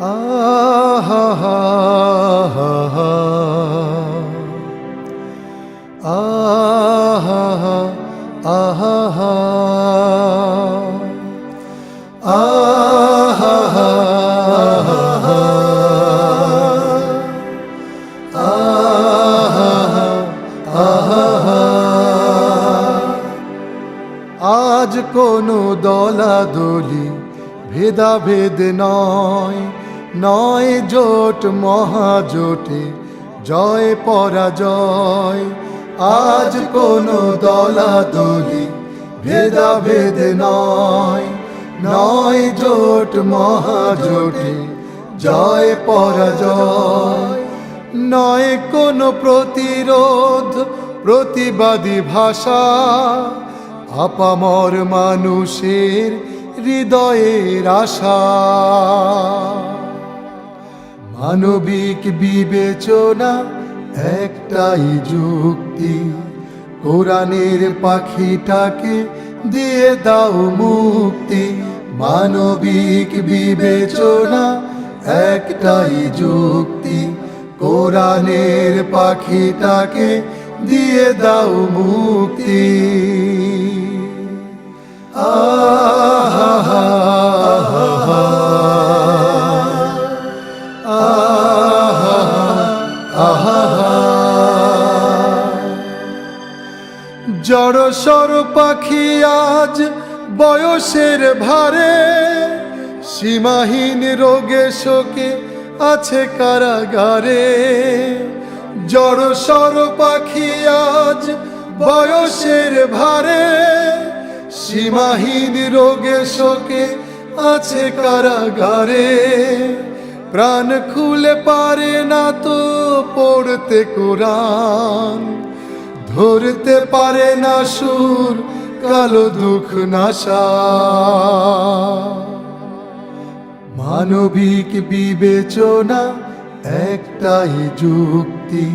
আহা হা হা হা আহা হা আহা হা আহা হা আহা হা আজ কোনো দলাদলি ভেদাভেদ নয়, নয় জোট মহাজোটে জয় পরাজয়। আজ কোনো দলাদলি ভেদাভেদ নয়, নয় জোট মহাজোটে জয় পরাজয়। নয় কোনো প্রতিরোধ প্রতিবাদী ভাষা, আপামর মানুষের হৃদয়ের আশা। মানবিক বিবেচনা একটাই যুক্তি, কোরআনের পাখিটাকে দিয়ে দাও মুক্তি। মানবিক বিবেচনা একটাই যুক্তি, কোরআনের পাখিটাকে দিয়ে দাও মুক্তি। আহা হা হা আহা আহা হা জড়সড় পাখি আজ বয়সের ভারে, সীমাহীন রোগে শোকে আছে কারাগারে। জড়সড় পাখি আজ বয়সের ভারে, সীমাহীন রোগে শোকে আছে কারাগারে। প্রাণ খুলে পারে না তো পড়তে কোরআন, ধরতে পারে না সুর কালো দুঃখ নাশা। মানবিক বিবেচনা একটাই যুক্তি,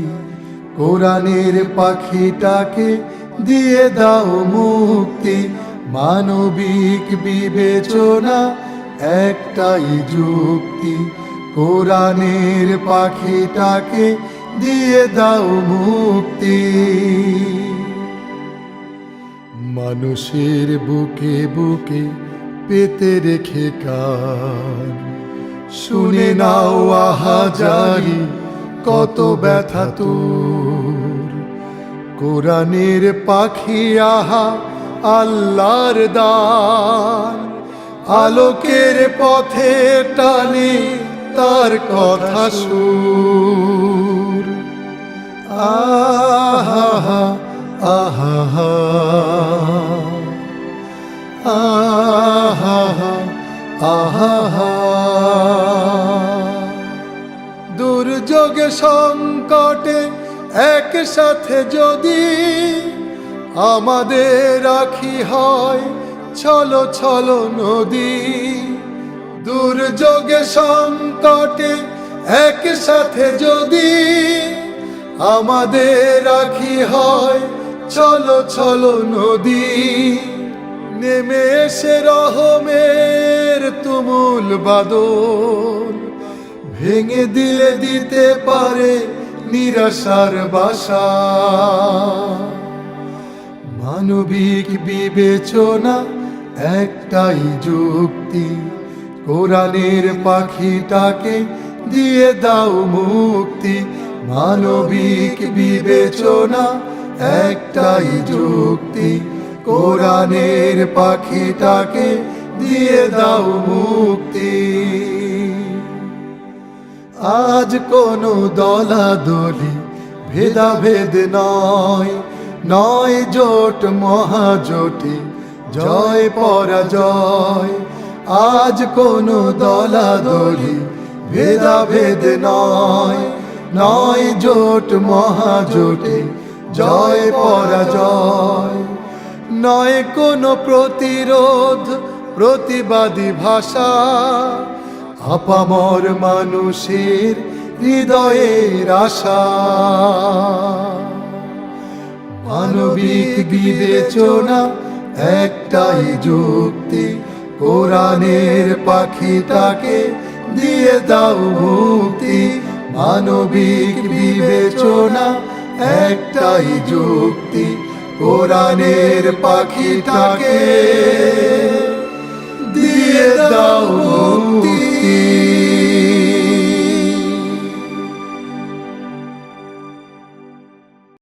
কোরআনের পাখিটাকে দিয়ে দাও মুক্তি। মানবিক বিবেচনা একটাই যুক্তি, কোরআনের পাখিটাকে দিয়ে দাও মুক্তি। মানুষের বুকে বুকে পেতে রেখে কান, শুনে নাও আহাজারি কত ব্যথা তোর। কোরআনের পাখি আহা আল্লাহর দান, আলোকের পথে টানে তার কথা সুর। আহা হা আহা হা আহা হা আহা হা দুর্যোগে সংকটে একসাথে যদি আমাদের রাখি হয় ছলো ছলো নদী। দুর্যোগে সংকটে একসাথে যদি আমাদের রাখি হয় ছলো ছলো নদী। নেমে এসে রহমের তুমুল বাদল, ভেঙে দিলে দিতে পারে নিরাশার বাসা। মানবিক বিবেচনা একটাই যুক্তি, কোরআনের পাখিটাকে দিয়ে দাও মুক্তি। মানবিক বিবেচনা একটাই যুক্তি, কোরআনের পাখিটাকে দিয়ে দাও মুক্তি। আজ কোনো দলাদলি ভেদাভেদ নয়, নয় জোট মহাজোটে জয় পরাজয়। আজ কোনো দলাদলি ভেদাভেদ নয়, নয় জোট মহাজোটে জয় পরাজয়। নয় কোনো প্রতিরোধ প্রতিবাদী ভাষা, আপামর মানুষের হৃদয়ের আশা। মানবিক বিবেচনা একটাই যুক্তি, কোরআনের পাখিটাকে দিয়ে দাও মুক্তি, মানবিক বিবেচনা একটাই যুক্তি, কোরআনের পাখিটাকে দিয়ে দাও মুক্তি।